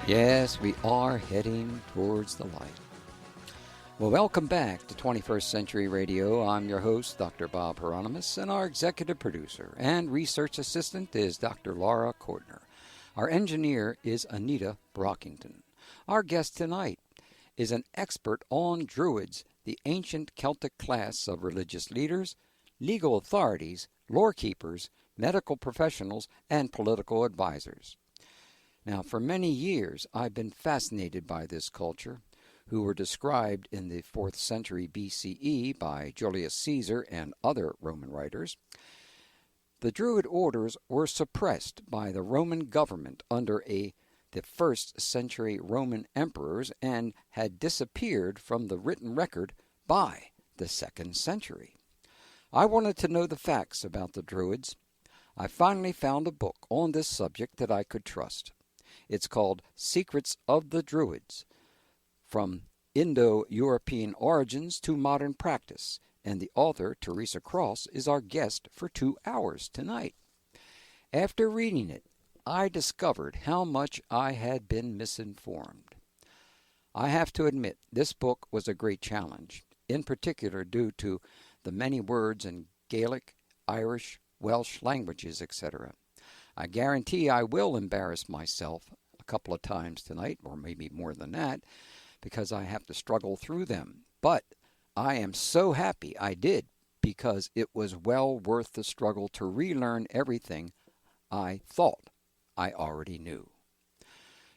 Yes, we are heading towards the light. Well, welcome back to 21st Century Radio. I'm your host, Dr. Bob Hieronimus, and our executive producer and research assistant is Dr. Laura Kortner. Our engineer is Anita Brockington. Our guest tonight is an expert on Druids, the ancient Celtic class of religious leaders, legal authorities, lore keepers, medical professionals, and political advisors. Now, for many years, I've been fascinated by this culture, who were described in the 4th century BCE by Julius Caesar and other Roman writers. The Druid orders were suppressed by the Roman government under the 1st century Roman emperors and had disappeared from the written record by the 2nd century. I wanted to know the facts about the Druids. I finally found a book on this subject that I could trust. It's called Secrets of the Druids, From Indo-European Origins to Modern Practice, and the author, Teresa Cross, is our guest for 2 hours tonight. After reading it, I discovered how much I had been misinformed. I have to admit, this book was a great challenge, in particular due to the many words in Gaelic, Irish, Welsh languages, etc. I guarantee I will embarrass myself a couple of times tonight, or maybe more than that, because I have to struggle through them. But I am so happy I did, because it was well worth the struggle to relearn everything I thought I already knew.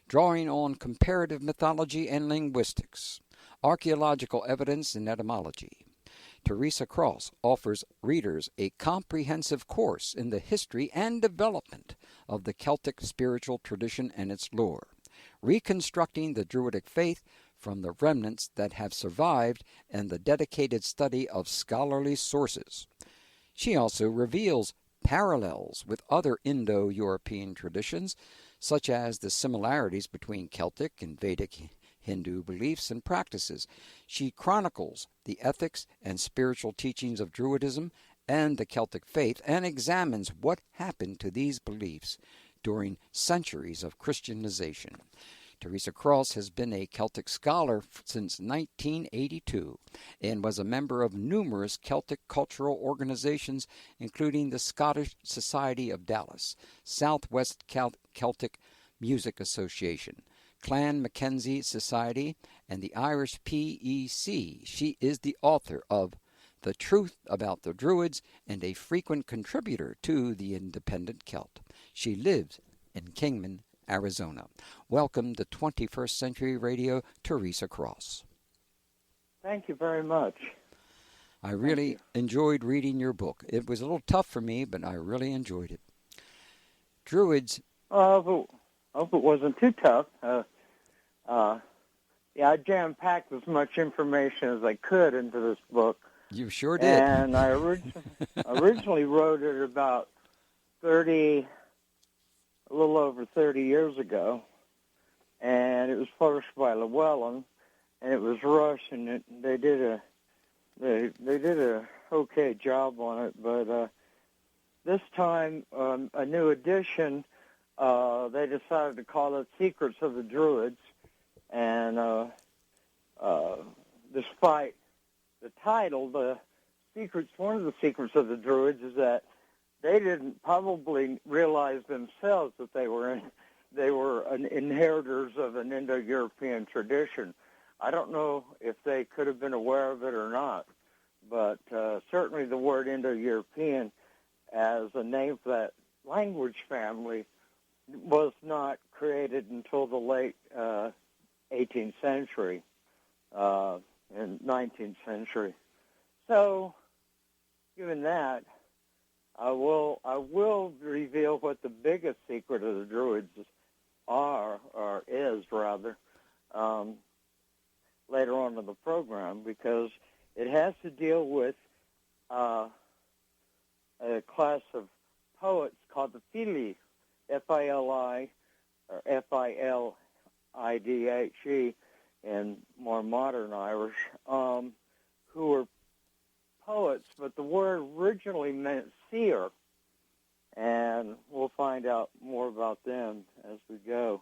Drawing on comparative mythology and linguistics, archaeological evidence and etymology, Teresa Cross offers readers a comprehensive course in the history and development of the Celtic spiritual tradition and its lore, reconstructing the Druidic faith from the remnants that have survived and the dedicated study of scholarly sources. She also reveals parallels with other Indo-European traditions, such as the similarities between Celtic and Vedic Hindu beliefs and practices. She chronicles the ethics and spiritual teachings of Druidism and the Celtic faith and examines what happened to these beliefs during centuries of Christianization. Teresa Cross has been a Celtic scholar since 1982 and was a member of numerous Celtic cultural organizations, including the Scottish Society of Dallas, Southwest Celtic Music Association, Clan Mackenzie Society, and the Irish PEC. She is the author of The Truth About the Druids and a frequent contributor to The Independent Celt. She lives in Kingman, Arizona. Welcome to 21st Century Radio, Teresa Cross. Thank you very much. I really enjoyed reading your book. It was a little tough for me, but I really enjoyed it. Druids. I hope it wasn't too tough. I jam-packed as much information as I could into this book. You sure did. And I originally wrote it about a little over 30 years ago, and it was published by Llewellyn, and it was rushed, and they did a okay job on it. But this time, a new edition, they decided to call it Secrets of the Druids, and despite the title, one of the secrets of the Druids is that they didn't probably realize themselves that they were inheritors of an Indo-European tradition. I don't know if they could have been aware of it or not, but certainly the word Indo-European as a name for that language family was not created until the late 18th century and 19th century. So, given that, I will reveal what the biggest secret of the Druids is later on in the program, because it has to deal with a class of poets called the Fili, F-I-L-I, or F-I-L-I-D-H-E in more modern Irish, who were poets, but the word originally meant seer, and we'll find out more about them as we go.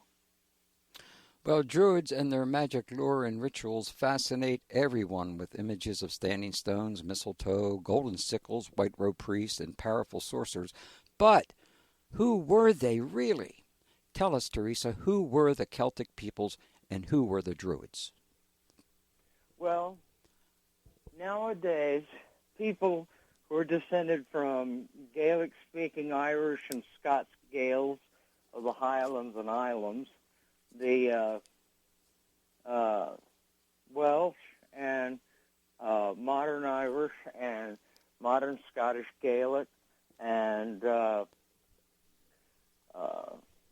Well, Druids and their magic lore and rituals fascinate everyone with images of standing stones, mistletoe, golden sickles, white robe priests, and powerful sorcerers. But who were they really? Tell us, Teresa, who were the Celtic peoples and who were the Druids? Well, nowadays, people who are descended from Gaelic-speaking Irish and Scots Gaels of the Highlands and Islands, the Welsh and modern Irish and modern Scottish Gaelic and the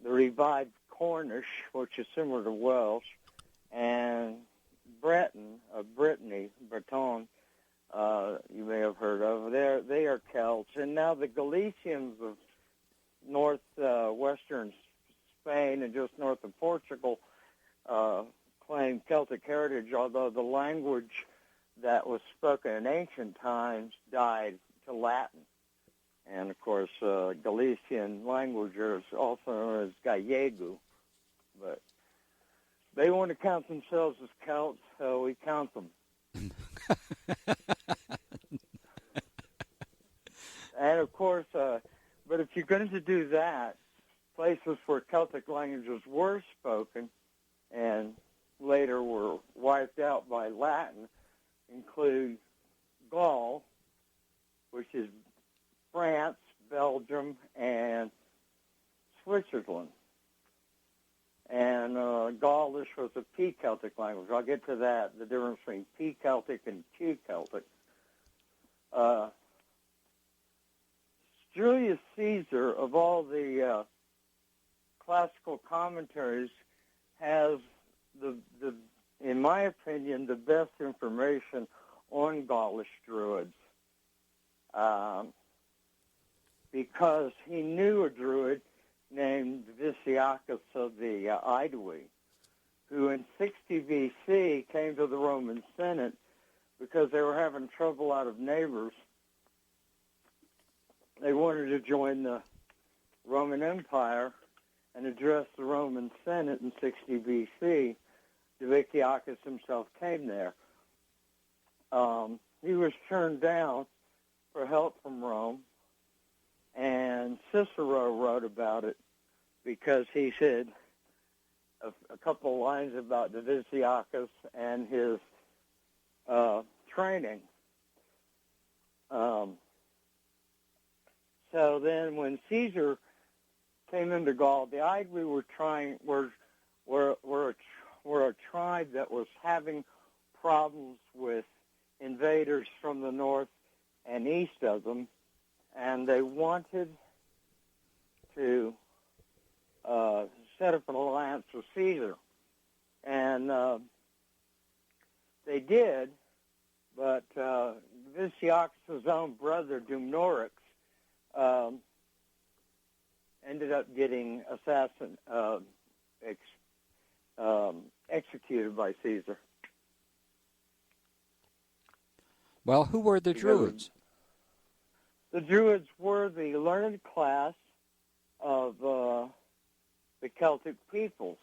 revived Cornish, which is similar to Welsh, and Breton, Brittany, Breton, you may have heard of. They are Celts. And now the Galicians of northwestern Spain and just north of Portugal claim Celtic heritage, although the language that was spoken in ancient times died to Latin. And, of course, Galician language is also known as Gallego. But they want to count themselves as Celts, so we count them. And, of course, but if you're going to do that, places where Celtic languages were spoken and later were wiped out by Latin include Gaul, which is France, Belgium, and Switzerland. And Gaulish was a P-Celtic language. I'll get to that, the difference between P-Celtic and Q-Celtic. Julius Caesar, of all the classical commentaries, has in my opinion, the best information on Gaulish Druids, because he knew a Druid named Viciacus of the Aedui, who in 60 B.C. came to the Roman Senate because they were having trouble out of neighbors. They wanted to join the Roman Empire and address the Roman Senate in 60 B.C. Viciacus himself came there. He was turned down for help from Rome, and Cicero wrote about it because he said a couple of lines about the Viciacus and his training. So then when Caesar came into Gaul, the Aedui were a tribe that was having problems with invaders from the north and east of them, and they wanted to set up an alliance with Caesar. And they did, but Viciacus' own brother, Dumnorix, ended up getting executed by Caesar. Well, who were the Druids? The Druids were the learned class of the Celtic peoples.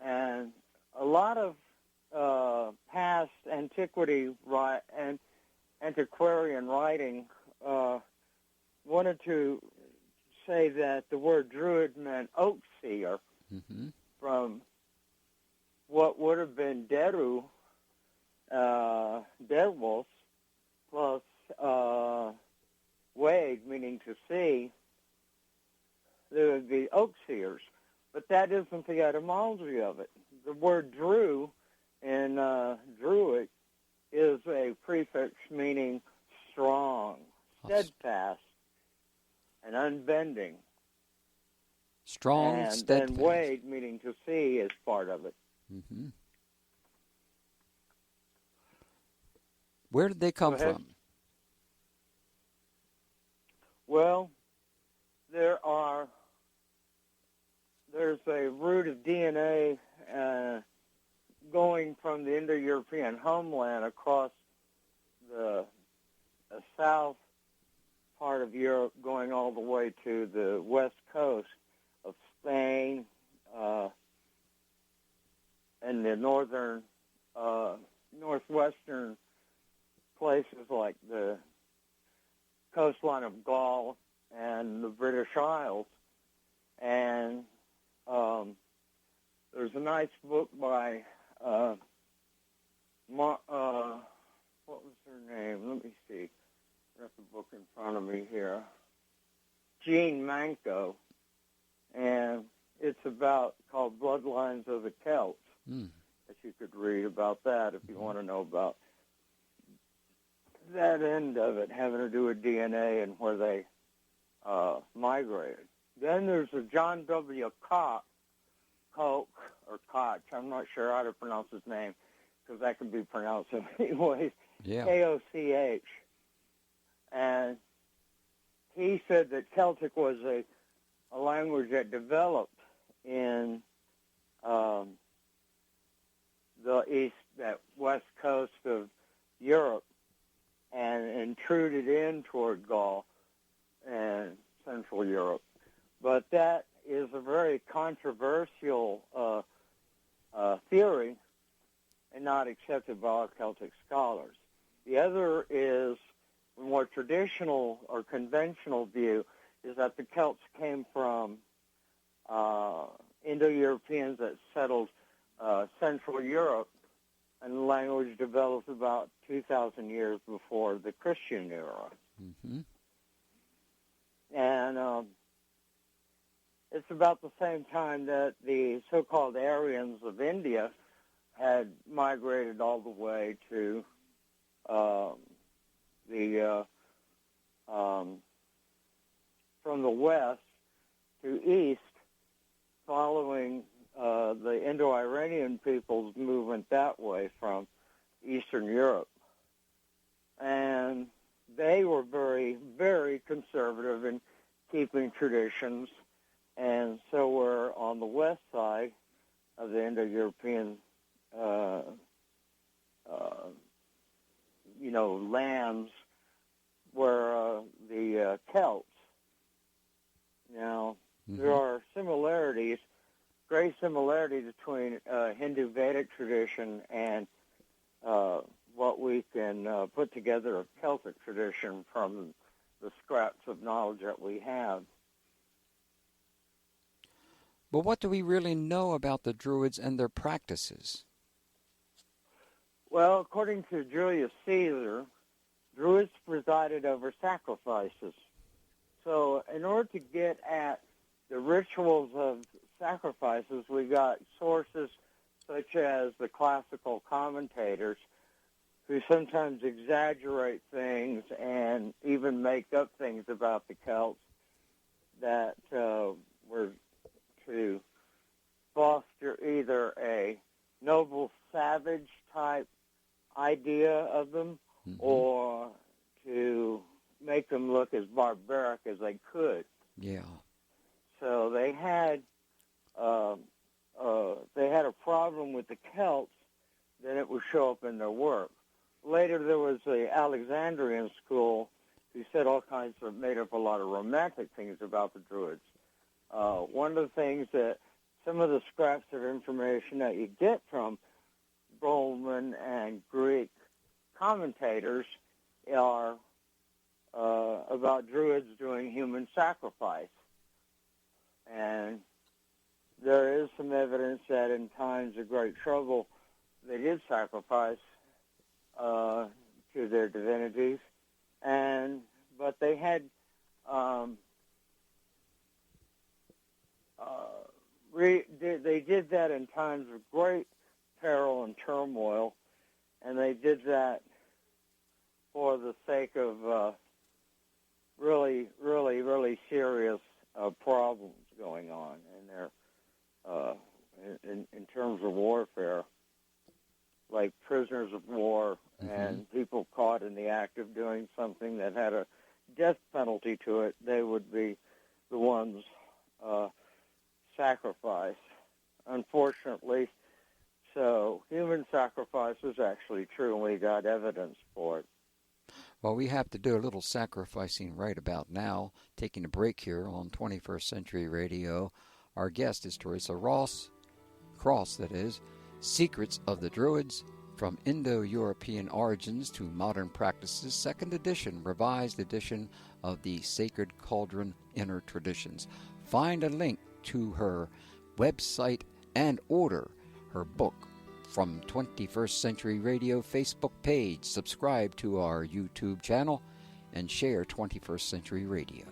And a lot of past antiquarian writing wanted to say that the word Druid meant oak seer, from what would have been Deru, Deadwolf, plus Wade, meaning to see. There would be oak seers. But that isn't the etymology of it. The word Drew in Druid is a prefix meaning strong, steadfast, and unbending. Strong, and steadfast. And Wade, meaning to see, is part of it. Mm-hmm. Where did they come from? Well, there's a root of DNA going from the Indo-European homeland across the south part of Europe, going all the way to the west coast of Spain, in the northwestern places like the coastline of Gaul and the British Isles. And there's a nice book by, what was her name? Let me see. I got the book in front of me here. Jean Manco, and it's called Bloodlines of the Celts. That you could read about that if you want to know about that end of it, having to do with DNA and where they migrated. Then there's a John W. Koch, I'm not sure how to pronounce his name, because that can be pronounced in many ways, Koch. And he said that Celtic was a language that developed in that west coast of Europe and intruded in toward Gaul and Central Europe. But that is a very controversial theory and not accepted by all Celtic scholars. The other is a more traditional or conventional view is that the Celts came from Indo-Europeans that settled Central Europe, and the language developed about 2,000 years before the Christian era. Mm-hmm. And it's about the same time that the so-called Aryans of India had migrated all the way to from the west to east, following the Indo-Iranian people's movement that way from Eastern Europe. And they were very, very conservative in keeping traditions, and so were on the west side of the Indo-European lands were the Celts. Now, there are similarities, great similarities between Hindu Vedic tradition and what we can put together of Celtic tradition from the scraps of knowledge that we have. But what do we really know about the Druids and their practices? Well, according to Julius Caesar, Druids presided over sacrifices. So in order to get at the rituals of sacrifices, we got sources such as the classical commentators who sometimes exaggerate things and even make up things about the Celts that were to foster either a noble savage type idea of them or to make them look as barbaric as they could. Yeah. So they had a problem with the Celts, then it would show up in their work. Later there was the Alexandrian school who said made up a lot of romantic things about the Druids. One of the things that some of the scraps of information that you get from Roman and Greek commentators are about Druids doing human sacrifice. And there is some evidence that in times of great trouble, they did sacrifice to their divinities, but they had they did that in times of great peril and turmoil, and they did that for the sake of really, really, really serious problems going on in their in terms of warfare, like prisoners of war and people caught in the act of doing something that had a death penalty to it. They would be the ones sacrificed. Unfortunately, so human sacrifice is actually true, and we got evidence for it. Well, we have to do a little sacrificing right about now. Taking a break here on 21st Century Radio. Our guest is Teresa Cross, that is, Secrets of the Druids, From Indo-European Origins to Modern Practices, 2nd edition, revised edition of the Sacred Cauldron Inner Traditions. Find a link to her website and order her book from 21st Century Radio Facebook page. Subscribe to our YouTube channel and share 21st Century Radio.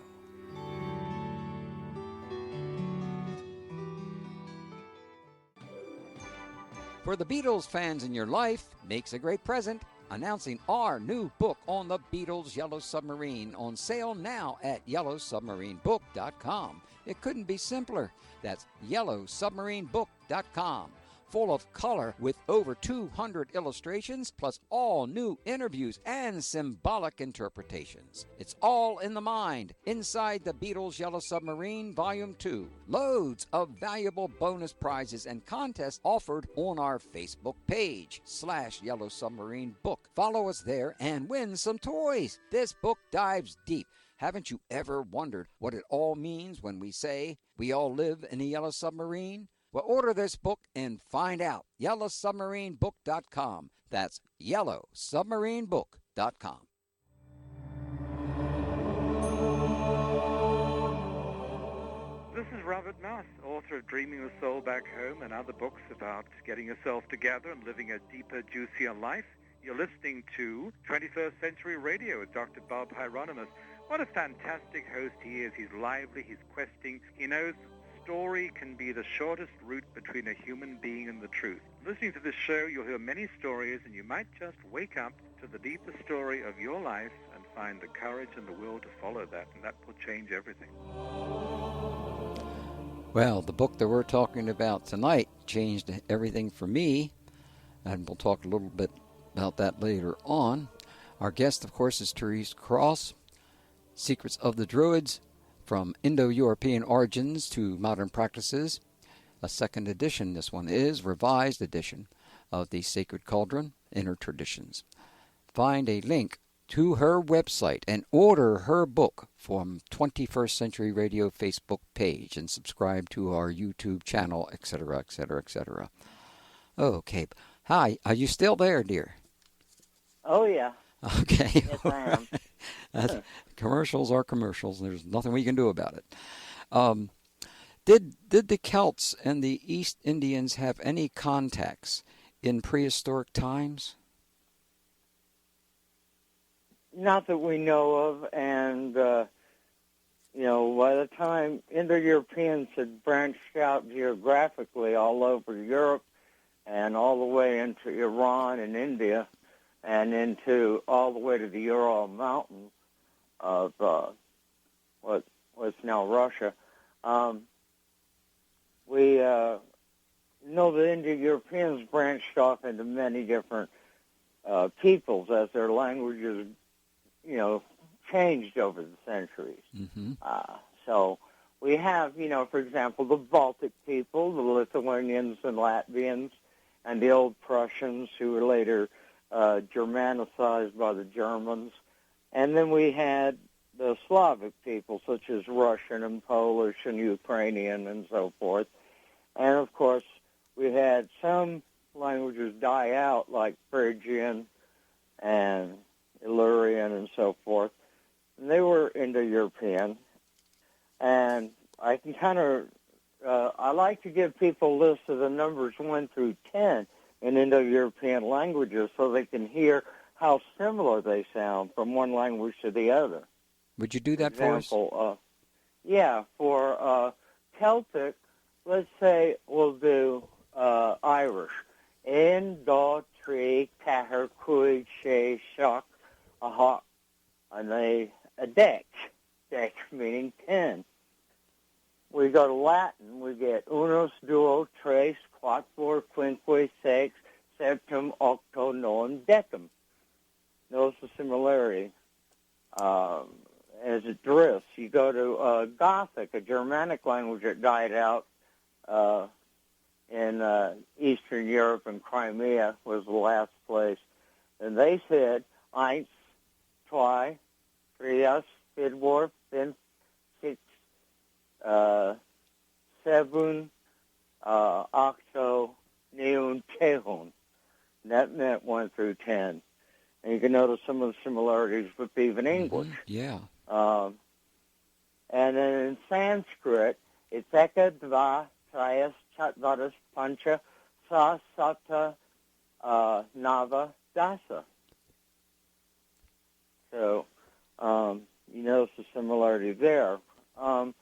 For the Beatles fans in your life, makes a great present. Announcing our new book on the Beatles' Yellow Submarine, on sale now at yellowsubmarinebook.com. It couldn't be simpler. That's yellowsubmarinebook.com. Full of color with over 200 illustrations, plus all new interviews and symbolic interpretations. It's all in the mind, inside the Beatles' Yellow Submarine Volume 2. Loads of valuable bonus prizes and contests offered on our Facebook page, /Yellow Submarine Book. Follow us there and win some toys. This book dives deep. Haven't you ever wondered what it all means when we say we all live in a yellow submarine? Well, order this book and find out. yellowsubmarinebook.com. That's yellowsubmarinebook.com. This is Robert Mouse, author of Dreaming the Soul Back Home and other books about getting yourself together and living a deeper, juicier life. You're listening to 21st Century Radio with Dr. Bob Hieronimus. What a fantastic host he is. He's lively, he's questing, he knows story can be the shortest route between a human being and the truth. Listening to this show, you'll hear many stories, and you might just wake up to the deeper story of your life and find the courage and the will to follow that, and that will change everything. Well, the book that we're talking about tonight changed everything for me, and we'll talk a little bit about that later on. Our guest, of course, is Teresa Cross, Secrets of the Druids, From Indo-European Origins to Modern Practices, a 2nd edition. This one is revised edition of the Sacred Cauldron Inner Traditions. Find a link to her website and order her book from 21st Century Radio Facebook page, and subscribe to our YouTube channel, etc., etc., etc. Okay. Hi, are you still there, dear? Oh, yeah. Okay. Yes, I am. Commercials are commercials. There's nothing we can do about it. Did the Celts and the East Indians have any contacts in prehistoric times? Not that we know of, and, by the time Indo-Europeans had branched out geographically all over Europe and all the way into Iran and India and into all the way to the Ural Mountains of what's now Russia, we know the Indo-Europeans branched off into many different peoples as their languages, changed over the centuries. Mm-hmm. So we have, for example, the Baltic people, the Lithuanians and Latvians, and the old Prussians who were later Germanicized by the Germans. And then we had the Slavic people, such as Russian and Polish and Ukrainian and so forth. And, of course, we had some languages die out, like Phrygian and Illyrian and so forth. And they were Indo-European. And I can I like to give people a list of the numbers 1 through 10 in Indo-European languages so they can hear how similar they sound from one language to the other. Would you do that for us? For Celtic, let's say we'll do Irish. Un, dos, tres, quatre, cuig, seis, sach, a hawk, and a dex. Dex meaning 10. We go to Latin, we get unus, duo, tres, quatuor, quinque, sex, septem, octo, non, decim. Notice the similarity. As it drifts, you go to Gothic, a Germanic language that died out in Eastern Europe, and Crimea was the last place. And they said, eins, zwei, trias, fidwar, fin, six, seven, octo, neun, te, 10. And you can notice some of the similarities with even English. Yeah. And then in Sanskrit, it's Eka, Dva, Trayas, Chatvaras, Pancha, Sa, Sata, Nava, Dasa. So you notice the similarity there. And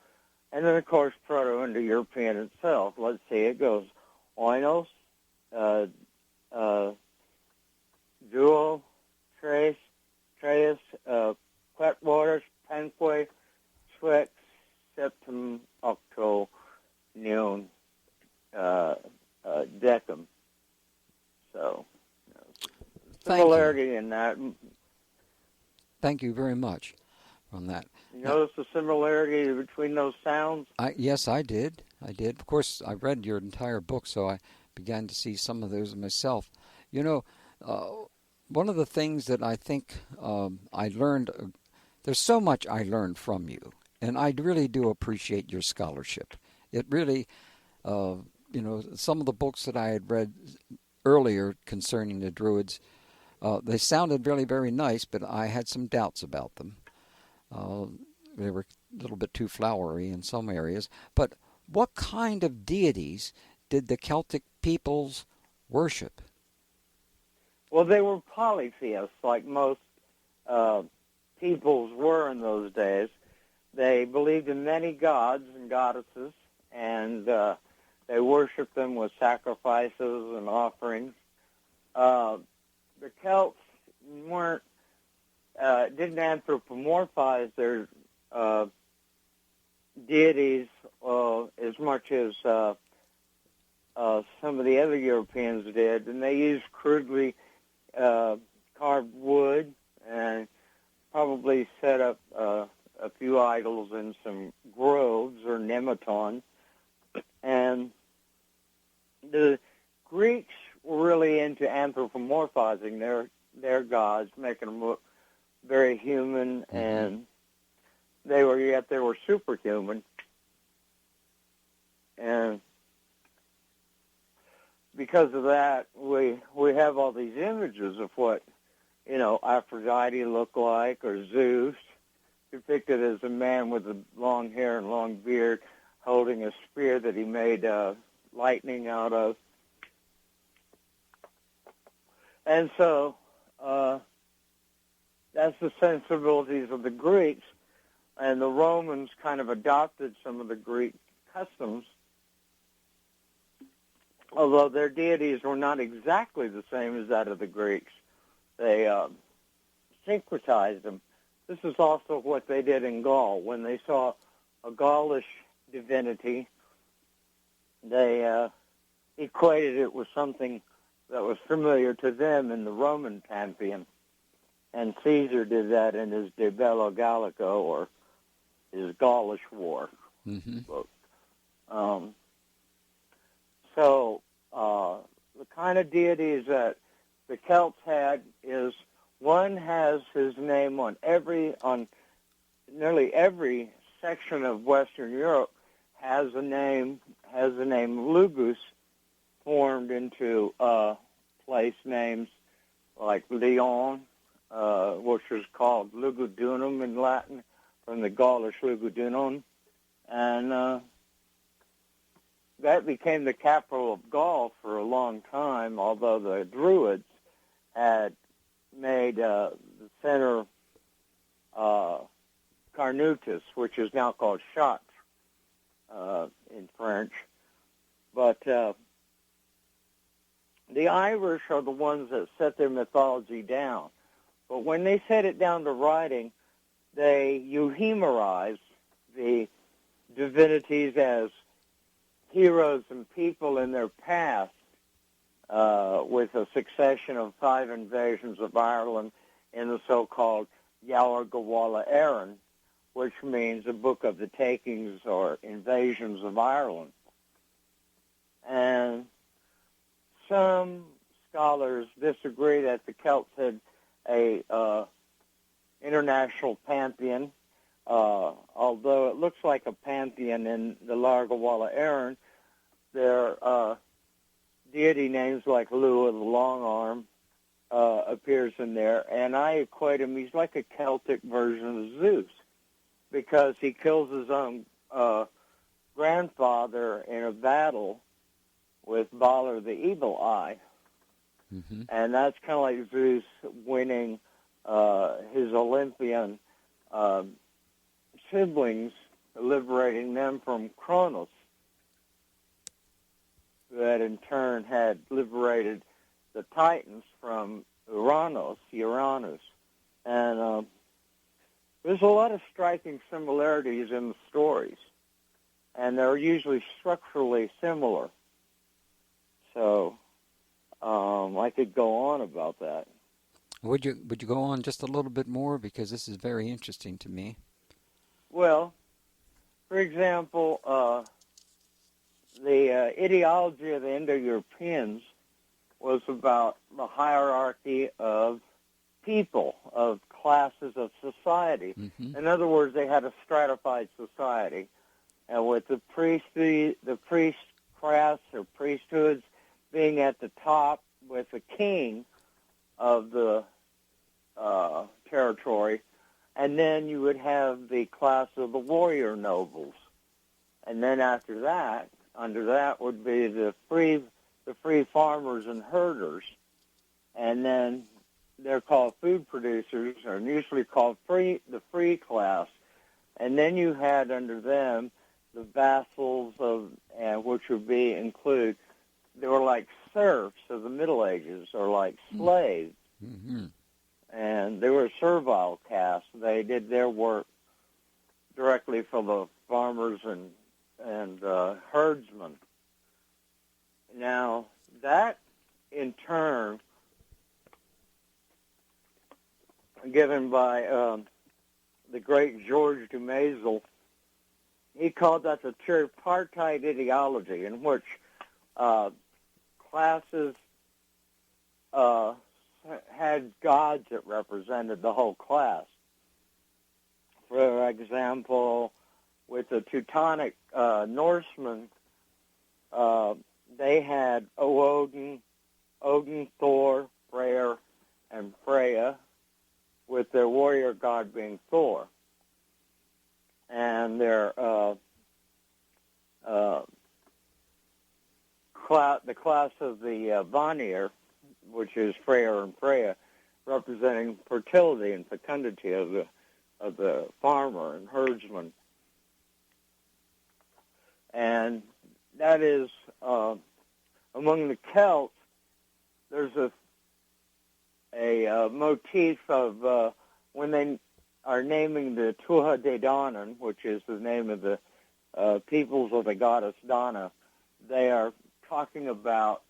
then, of course, Proto-Indo-European itself. Let's see, it goes Oinos, Duo, Trace, Quetwaters, Penque, Swix, Septum, Octo, Neon, Decum. So, similarity in that. Thank you very much on that. You notice the similarity between those sounds? Yes, I did. Of course, I read your entire book, so I began to see some of those myself. You know, one of the things that I think I learned, there's so much I learned from you, and I really do appreciate your scholarship. It really, some of the books that I had read earlier concerning the Druids, they sounded really very nice, but I had some doubts about them. They were a little bit too flowery in some areas. But what kind of deities did the Celtic peoples worship? Well, they were polytheists, like most peoples were in those days. They believed in many gods and goddesses, and they worshipped them with sacrifices and offerings. The Celts didn't anthropomorphize their deities as much as some of the other Europeans did, and they used crudely carved wood and probably set up a few idols in some groves or nematons. And the Greeks were really into anthropomorphizing their gods, making them look very human, and they were superhuman. And because of that, we have all these images of what, Aphrodite looked like, or Zeus, depicted as a man with a long hair and long beard holding a spear that he made lightning out of. And so that's the sensibilities of the Greeks, and the Romans kind of adopted some of the Greek customs, although their deities were not exactly the same as that of the Greeks. They syncretized them. This is also what they did in Gaul. When they saw a Gaulish divinity, they equated it with something that was familiar to them in the Roman pantheon. And Caesar did that in his De Bello Gallico, or his Gaulish War book. So the kind of deities that the Celts had is, one has his name on nearly every section of Western Europe has the name Lugus formed into place names like Lyon, which was called Lugudunum in Latin, from the Gaulish Lugudunum, and that became the capital of Gaul for a long time, although the Druids had made the center Carnutus, which is now called Chartres in French. But the Irish are the ones that set their mythology down. But when they set it down to writing, they euhemerized the divinities as heroes and people in their past, with a succession of 5 invasions of Ireland in the so-called Yaur Gawala Éireann, which means the Book of the Takings or Invasions of Ireland. And some scholars disagree that the Celts had a international pantheon, although it looks like a pantheon in the Yaur Gawala Éireann. Their deity names like Lugh of the Long Arm appears in there, and I equate him, he's like a Celtic version of Zeus, because he kills his own grandfather in a battle with Balor the Evil Eye. Mm-hmm. And that's kind of like Zeus winning his Olympian siblings, liberating them from Kronos, that in turn had liberated the Titans from Hieronimus. And there's a lot of striking similarities in the stories, and they're usually structurally similar. So I could go on about that. Would you go on just a little bit more, because this is very interesting to me? Well, for example, the ideology of the Indo-Europeans was about the hierarchy of people, of classes of society. Mm-hmm. In other words, they had a stratified society, and with the priest class or priesthoods being at the top, with the king of the territory, and then you would have the class of the warrior nobles, and then after that, under that would be the free farmers and herders, and then they're called food producers, or usually called the free class, and then you had under them the vassals which would include, they were like serfs of the Middle Ages, or like slaves. Mm-hmm. And they were a servile caste. They did their work directly for the farmers and herdsmen. Now, that in turn, given by the great George Dumézil, he called that the tripartite ideology, in which classes had gods that represented the whole class. For example, with the Teutonic Norsemen, they had Odin, Thor, Freyr, and Freya, with their warrior god being Thor. And their the class of the Vanir, which is Freyr and Freya, representing fertility and fecundity of the farmer and herdsman. And that is, among the Celts, there's a motif of when they are naming the Tuatha De Danann, which is the name of the peoples of the goddess Dana, they are talking about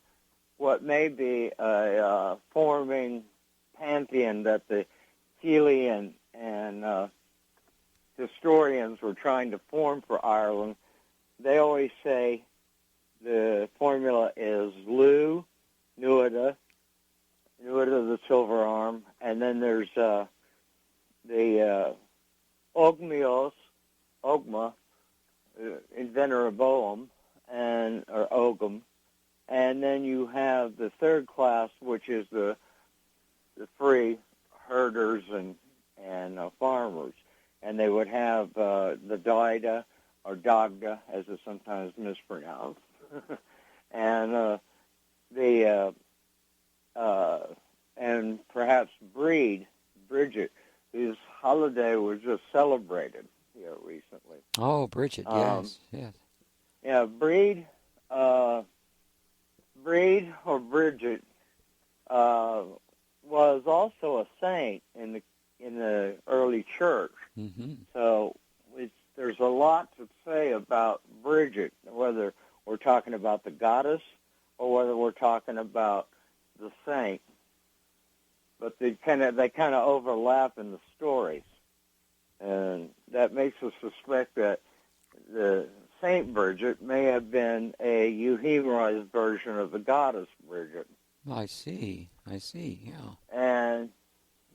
what may be a forming pantheon that the Helian and historians were trying to form for Ireland. They always say the formula is Lu, Nuada the silver arm, and then there's the Ogma, inventor of Boum, or Ogum, and then you have the third class, which is the free herders and farmers, and they would have the Daida or Dagda, as it's sometimes mispronounced, and and perhaps Bridget, whose holiday was just celebrated here recently. Oh, Bridget, yes, yes. Yeah, Breed or Bridget was also a saint in the early church. Mm-hmm. So there's a lot to say about Bridget, whether we're talking about the goddess or whether we're talking about the saint. But they kind of overlap in the stories, and that makes us suspect that the Saint Bridget may have been a euhemerized version of the goddess Bridget. I see, yeah.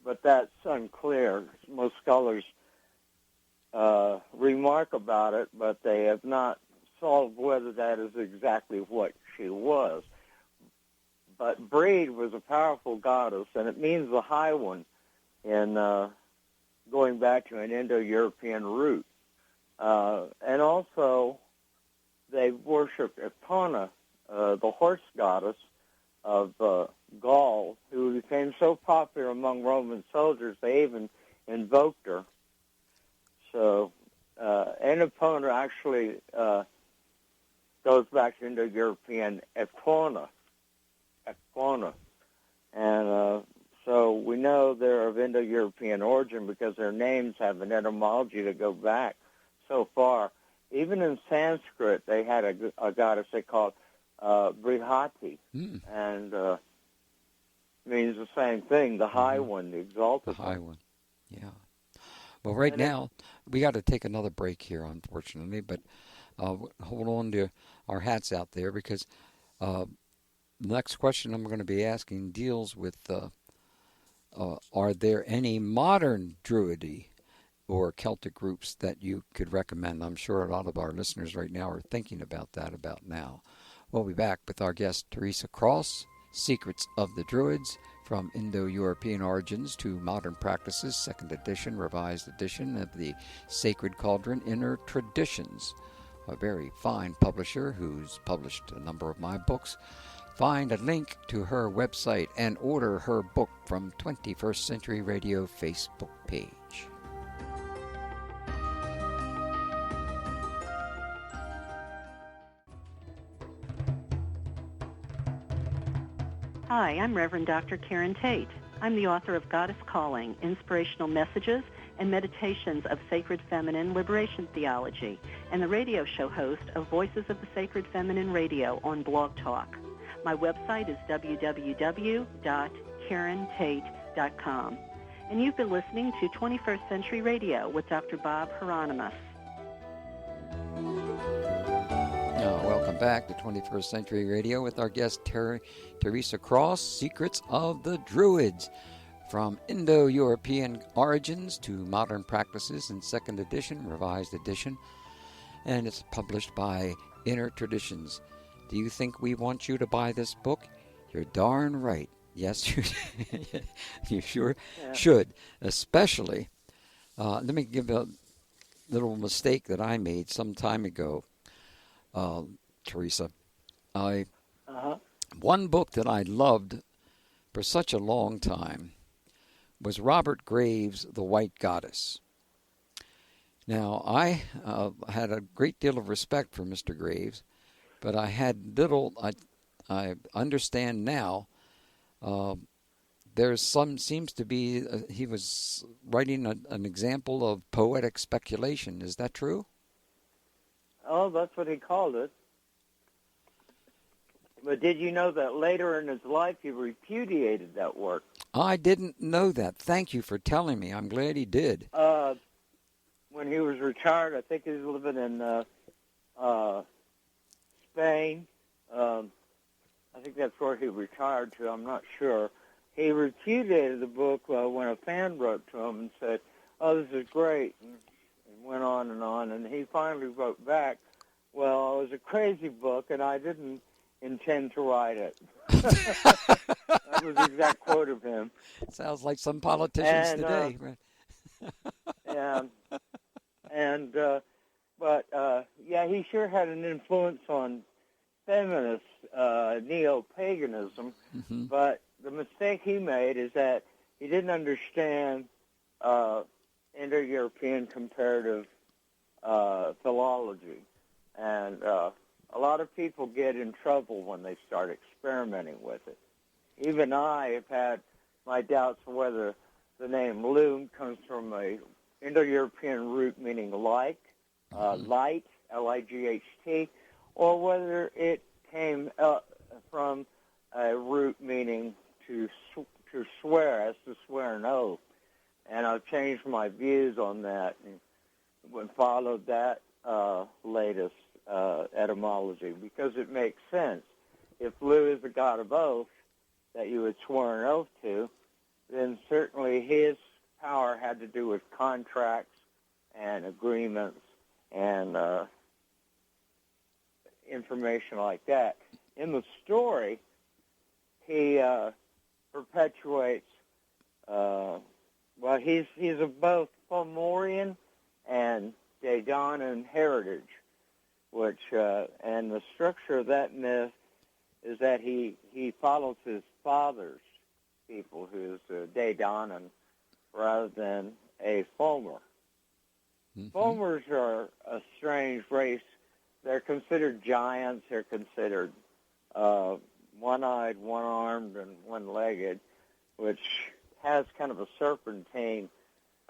But that's unclear. Most scholars remark about it, but they have not solved whether that is exactly what she was. but Breed was a powerful goddess, and it means the high one in going back to an Indo-European root. And also, they worshipped Epona, the horse goddess of Gaul, who became so popular among Roman soldiers, they even invoked her. So, and Epona actually goes back to Indo-European Epona. And so we know they're of Indo-European origin because their names have an etymology to go back so far. Even in Sanskrit, they had a goddess they called Brihati, and means the same thing, the high one, the exalted The high one, yeah. Well, right now, we got to take another break here, unfortunately, but hold on to our hats out there, because the next question I'm going to be asking deals with, are there any modern Druidy or Celtic groups that you could recommend? I'm sure a lot of our listeners right now are thinking about that about now. We'll be back with our guest, Teresa Cross, Secrets of the Druids, from Indo-European Origins to Modern Practices, 2nd edition, revised edition of the Sacred Cauldron, Inner Traditions, a very fine publisher who's published a number of my books. Find a link to her website and order her book from 21st Century Radio Facebook page. Hi, I'm Reverend Dr. Karen Tate. I'm the author of Goddess Calling, Inspirational Messages and Meditations of Sacred Feminine Liberation Theology, and the radio show host of Voices of the Sacred Feminine Radio on Blog Talk. My website is www.karentate.com. And you've been listening to 21st Century Radio with Dr. Bob Hieronimus. Welcome back to 21st Century Radio with our guest Teresa Cross, Secrets of the Druids, from Indo-European Origins to Modern Practices in 2nd edition, revised edition, and it's published by Inner Traditions. Do you think we want you to buy this book? You're darn right. Yes, you sure should. Especially, let me give a little mistake that I made some time ago. Teresa, one book that I loved for such a long time was Robert Graves' The White Goddess. Now, I had a great deal of respect for Mr. Graves, but I had little, I understand now, seems to be, he was writing an example of poetic speculation. Is that true? Oh, that's what he called it. But did you know that later in his life he repudiated that work? I didn't know that. Thank you for telling me. I'm glad he did. When he was retired, I think he was living in Spain. I think that's where he retired to. I'm not sure. He repudiated the book when a fan wrote to him and said, "Oh, this is great," and went on, and he finally wrote back, "Well, it was a crazy book, and I didn't intend to write it." That was the exact quote of him. Sounds like some politicians today. Right? Yeah. And, yeah, he sure had an influence on feminist neo-paganism, but the mistake he made is that he didn't understand Indo-European comparative philology. And a lot of people get in trouble when they start experimenting with it. Even I have had my doubts whether the name Loom comes from a Indo-European root meaning like, light, L-I-G-H-T, or whether it came from a root meaning to swear, as to swear an oath. And I've changed my views on that and followed that latest etymology, because it makes sense. If Lu is the god of oath that you would swear an oath to, then certainly his power had to do with contracts and agreements and information like that. In the story, he perpetuates. Well, he's of both Fomorian and Daydanan heritage, which and the structure of that myth is that he follows his father's people, who's Daydanan, rather than a Fomer. Mm-hmm. Fomers are a strange race. They're considered giants. They're considered one-eyed, one-armed, and one-legged, which has kind of a serpentine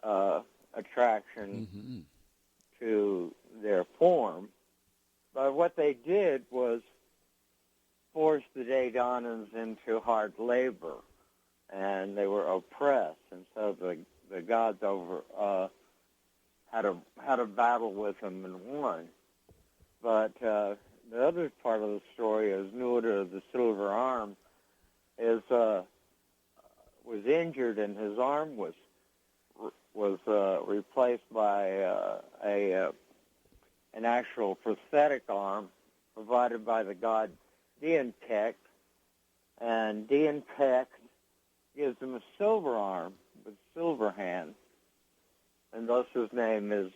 attraction Mm-hmm. to their form. But what they did was force the Daydanans into hard labor, and they were oppressed, and so the gods had a battle with them and won. But the other part of the story is Nuada, the silver arm, was injured, and his arm was replaced by an actual prosthetic arm provided by the god Diantek, and Diantek gives him a silver arm with silver hands, and thus his name is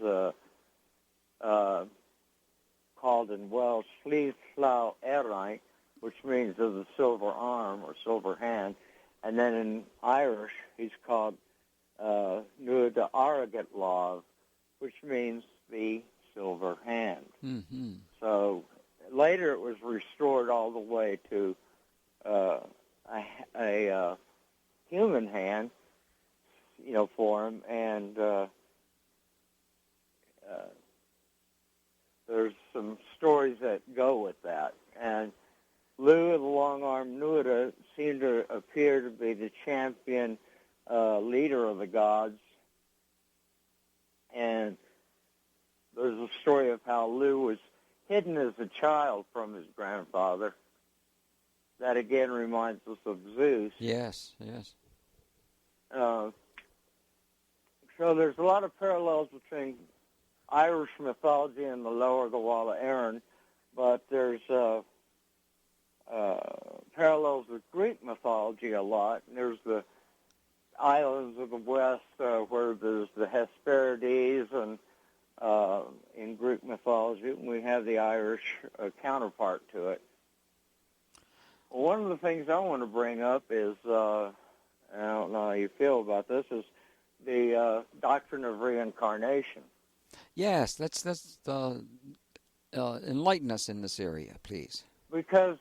called in Welsh Llysllaw Eraint, which means of the silver arm or silver hand, and then in Irish he's called Nuada Aragat, which means the silver hand. Mm-hmm. So later it was restored all the way to a human hand, for him, and there's some stories that go with that. And Lu, the long-armed Nuada, seemed to appear to be the champion leader of the gods. And there's a story of how Lu was hidden as a child from his grandfather. That again reminds us of Zeus. Yes, yes. So there's a lot of parallels between Irish mythology and the Lower Gawala Erin, but there's parallels with Greek mythology a lot. And there's the islands of the West where there's the Hesperides, and in Greek mythology, we have the Irish counterpart to it. Well, one of the things I want to bring up is, I don't know how you feel about this, is the doctrine of reincarnation. Yes, let's enlighten us in this area, please. Because,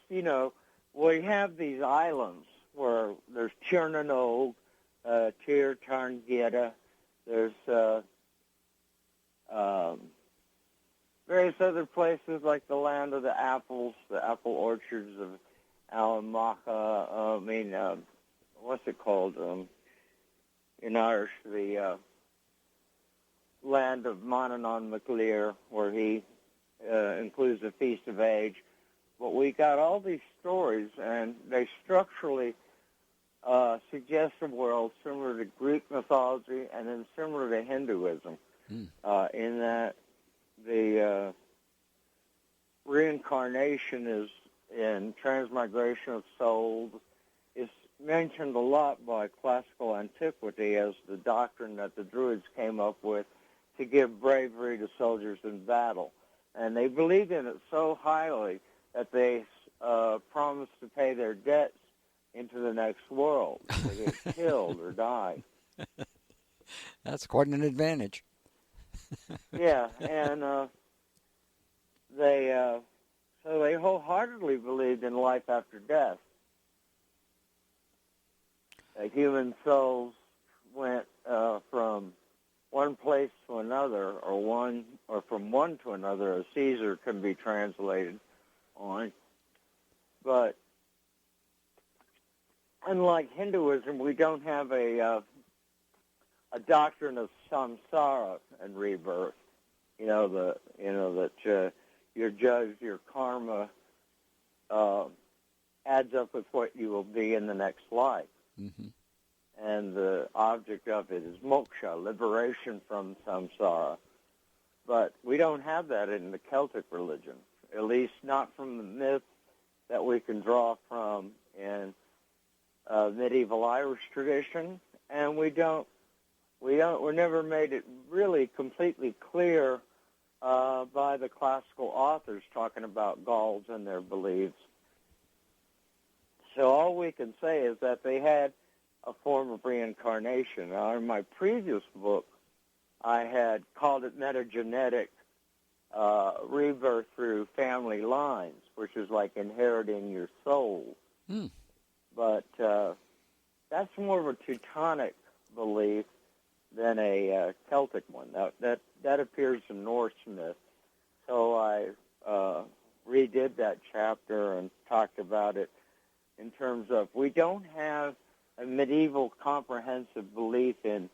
we have these islands where there's Tirnanog, Tir Tarngeta, there's various other places like the land of the apples, the apple orchards of Alamaca, what's it called in Irish, the land of Monanon MacLear, where he includes the Feast of Age. But we got all these stories, and they structurally suggest a world similar to Greek mythology and then similar to Hinduism, in that the reincarnation is in transmigration of souls is mentioned a lot by classical antiquity as the doctrine that the Druids came up with to give bravery to soldiers in battle. And they believed in it so highly that they promised to pay their debts into the next world if they get killed or die. That's quite an advantage. Yeah, and they wholeheartedly believed in life after death. Human souls went from one place to another, or from one to another, as Caesar can be translated on. But unlike Hinduism, we don't have a doctrine of samsara and rebirth. That you're judged, your karma adds up with what you will be in the next life. Mm-hmm. And the object of it is moksha, liberation from samsara. But we don't have that in the Celtic religion, at least not from the myth that we can draw from in medieval Irish tradition, and we never made it really completely clear by the classical authors talking about Gauls and their beliefs. So all we can say is that they had a form of reincarnation. Now, in my previous book, I had called it metagenetic rebirth through family lines, which is like inheriting your soul. Hmm. But that's more of a Teutonic belief than a Celtic one. That appears in Norse myth. So I redid that chapter and talked about it in terms of we don't have a medieval comprehensive belief in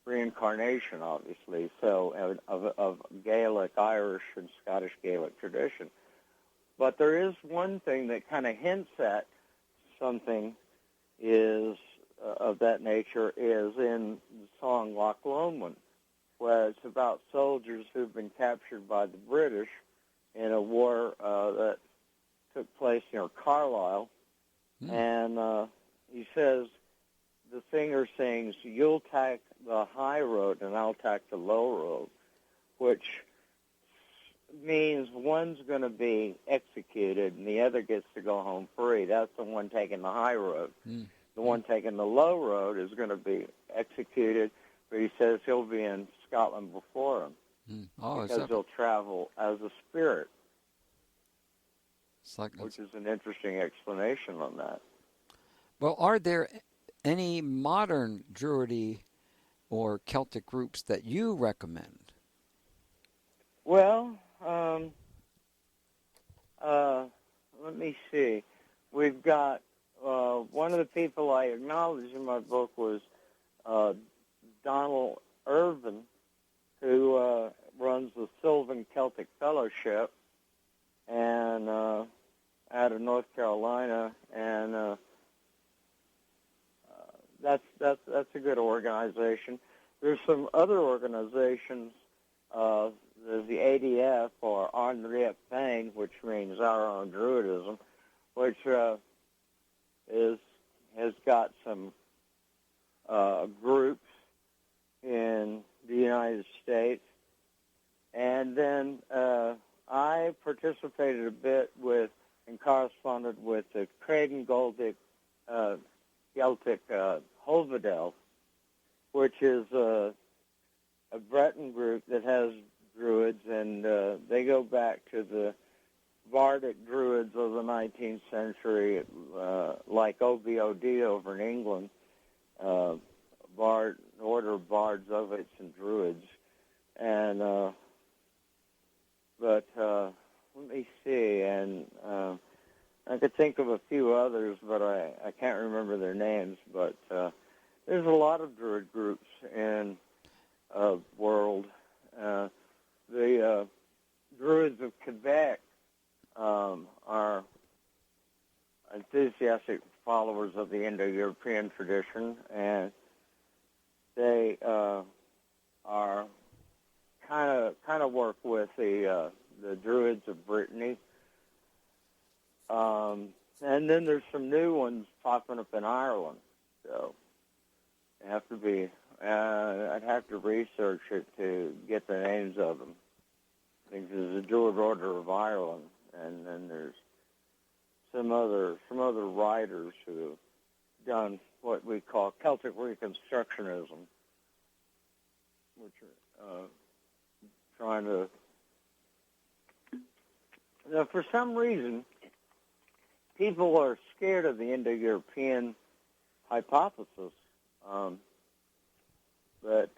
reincarnation, obviously, so of Gaelic, Irish, and Scottish Gaelic tradition. But there is one thing that kind of hints at something is of that nature is in the song Loch Lomond, where it's about soldiers who've been captured by the British in a war that took place near Carlisle. And he says, the singer sings, "You'll take the high road and I'll take the low road," which means one's going to be executed and the other gets to go home free. That's the one taking the high road. The one taking the low road is going to be executed, but he says he'll be in Scotland before him because he'll travel as a spirit, which is an interesting explanation on that. Well, are there any modern Druidy or Celtic groups that you recommend? Well, let me see. We've got one of the people I acknowledged in my book was Donald Irvin, who runs the Sylvan Celtic Fellowship and out of North Carolina, and that's a good organization. There's some other organizations. There's the ADF, or Andrea Pang, which means Our Own Druidism, which has got some groups in the United States. And then I participated a bit with and corresponded with the Craden Goldic Celtic Holvedel, which is a Breton group that has Druids, and they go back to the Bardic Druids of the 19th century, like OBOD over in England, Order of Bards, Ovites, and Druids. And but let me see, and I could think of a few others, but I can't remember their names. But there's a lot of Druid groups in the world. The Druids of Quebec are enthusiastic followers of the Indo-European tradition, and they are kind of work with the Druids of Brittany. And then there's some new ones popping up in Ireland. So they have to be. I'd have to research it to get the names of them. I think there's the Druid Order of Ireland, and then there's some other writers who have done what we call Celtic Reconstructionism, which are trying to. Now, for some reason, people are scared of the Indo-European hypothesis. But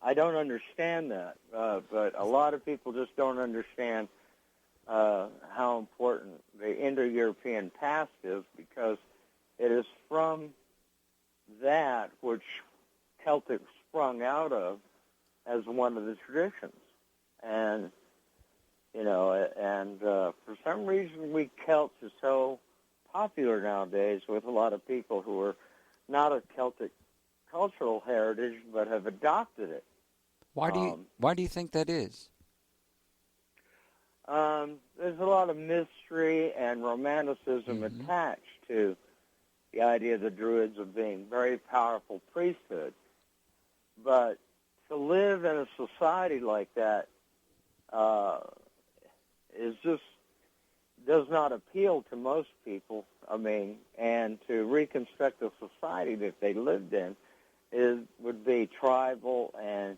I don't understand that. But a lot of people just don't understand how important the Indo-European past is, because it is from that which Celtic sprung out of as one of the traditions. And, for some reason we Celts are so popular nowadays with a lot of people who are not of Celtic cultural heritage, but have adopted it. Why do you think that is? There's a lot of mystery and romanticism attached to the idea of the Druids of being very powerful priesthood. But to live in a society like that is just does not appeal to most people. I mean, and to reconstruct the society that they lived in would be tribal and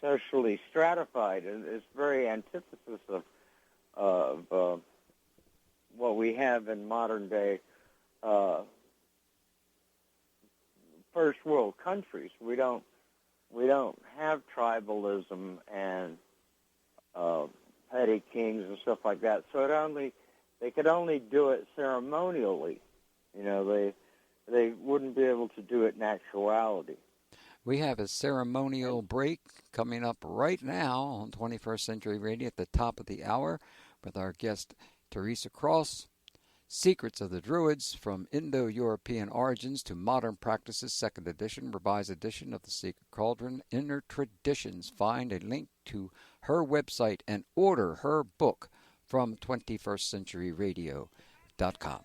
socially stratified. It's very antithesis of what we have in modern day first world countries. We don't have tribalism and petty kings and stuff like that. So they could only do it ceremonially. You know, they wouldn't be able to do it in actuality. We have a ceremonial break coming up right now on 21st Century Radio at the top of the hour with our guest Teresa Cross. Secrets of the Druids, from Indo-European Origins to Modern Practices, 2nd edition, revised edition of the Secret Cauldron, Inner Traditions. Find a link to her website and order her book from 21stcenturyradio.com.